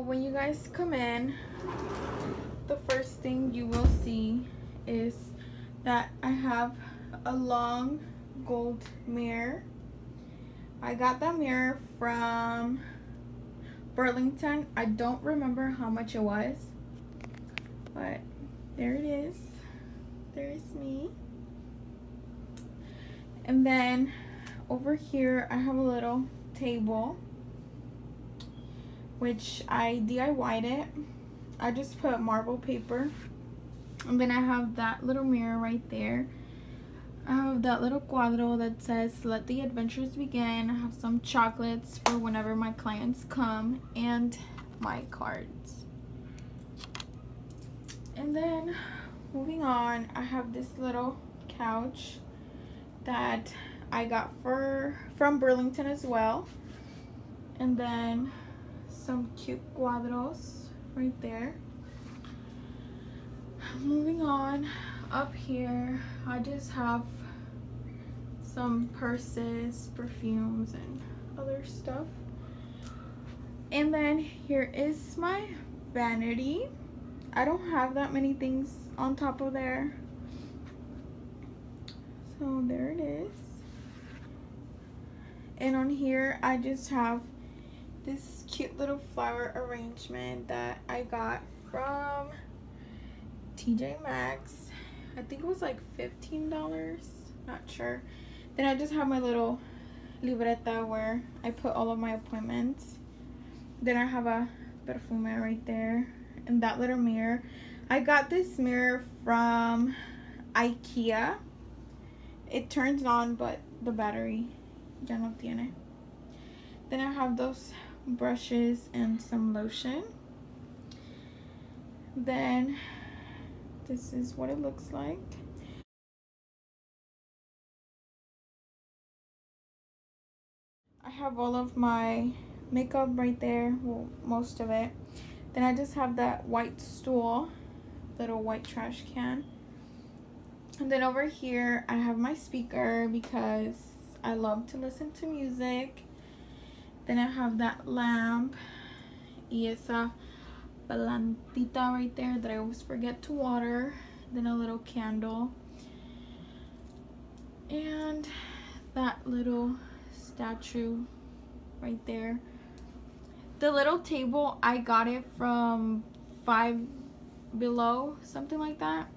When you guys come in, the first thing you will see is that I have a long gold mirror. I got that mirror from Burlington. I don't remember how much it was, but there it is. There's me. And then over here I have a little table, which I DIY'd it. I just put marble paper. And then I have that little mirror right there. I have that little cuadro that says "Let the adventures begin." I have some chocolates for whenever my clients come, and my cards. And then moving on, I have this little couch that I got from Burlington as well. And then some cute cuadros right there. Moving on, up here I just have some purses, perfumes, and other stuff. And then here is my vanity. I don't have that many things on top of there, so there it is. And on here I just have this cute little flower arrangement that I got from TJ Maxx. I think it was like $15, not sure. Then I just have my little libreta where I put all of my appointments. Then I have a perfume right there, and that little mirror. I got this mirror from IKEA. It turns on, but the battery ya no tiene. Then I have those brushes and some lotion. Then this is what it looks like. I have all of my makeup right there, well, most of it. Then I just have that white stool, little white trash can. And then over here I have my speaker because I love to listen to music. Then I have that lamp y esa plantita right there that I always forget to water. Then a little candle and that little statue right there. The little table, I got it from Five Below, something like that.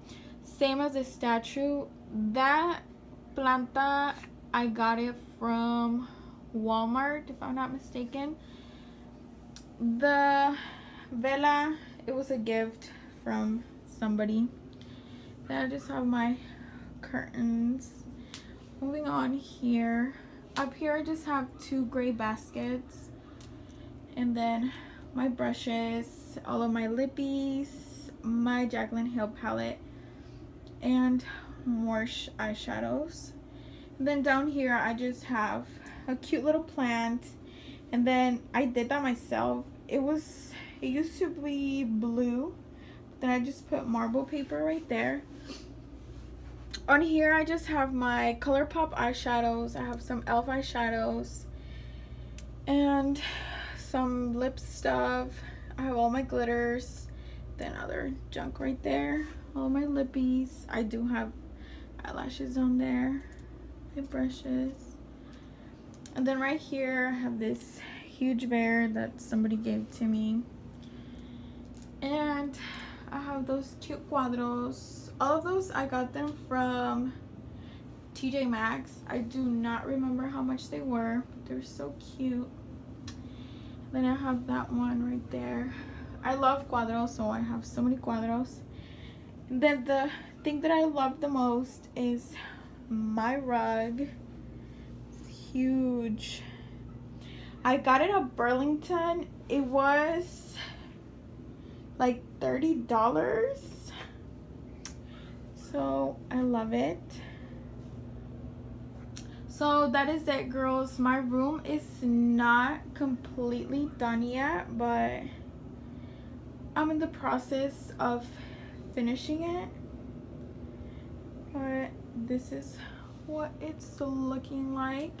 Same as the statue. That planta, I got it from Walmart, if I'm not mistaken. The vela, it was a gift from somebody. Then I just have my curtains. Moving on here. Up here I just have two gray baskets. And then my brushes, all of my lippies, my Jaclyn Hill palette, and more eyeshadows. And then down here I just have a cute little plant, and then I did that myself. It used to be blue, then I just put marble paper right there. On here I just have my ColourPop eyeshadows. I have some e.l.f. eyeshadows and some lip stuff. I have all my glitters, then other junk right there, all my lippies. I do have eyelashes on there, my brushes. And then right here I have this huge bear that somebody gave to me. And I have those cute cuadros. All of those I got them from TJ Maxx. I do not remember how much they were, but they're so cute. Then I have that one right there. I love cuadros, so I have so many cuadros. And then the thing that I love the most is my rug. It's huge. I got it at Burlington. It was like $30. So I love it. So that is it, girls. My room is not completely done yet, but I'm in the process of finishing it. But this is what it's looking like.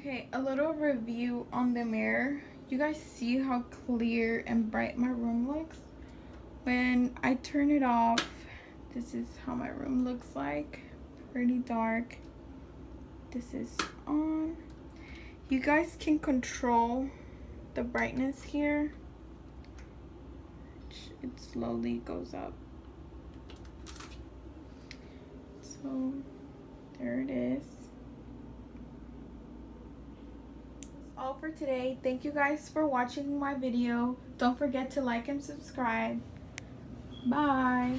Okay, a little review on the mirror. You guys see how clear and bright my room looks? When I turn it off, this is how my room looks like. Pretty dark. This is on. You guys can control the brightness here. It slowly goes up. So there it is. All for today. Thank you guys for watching my video. Don't forget to like and subscribe. Bye.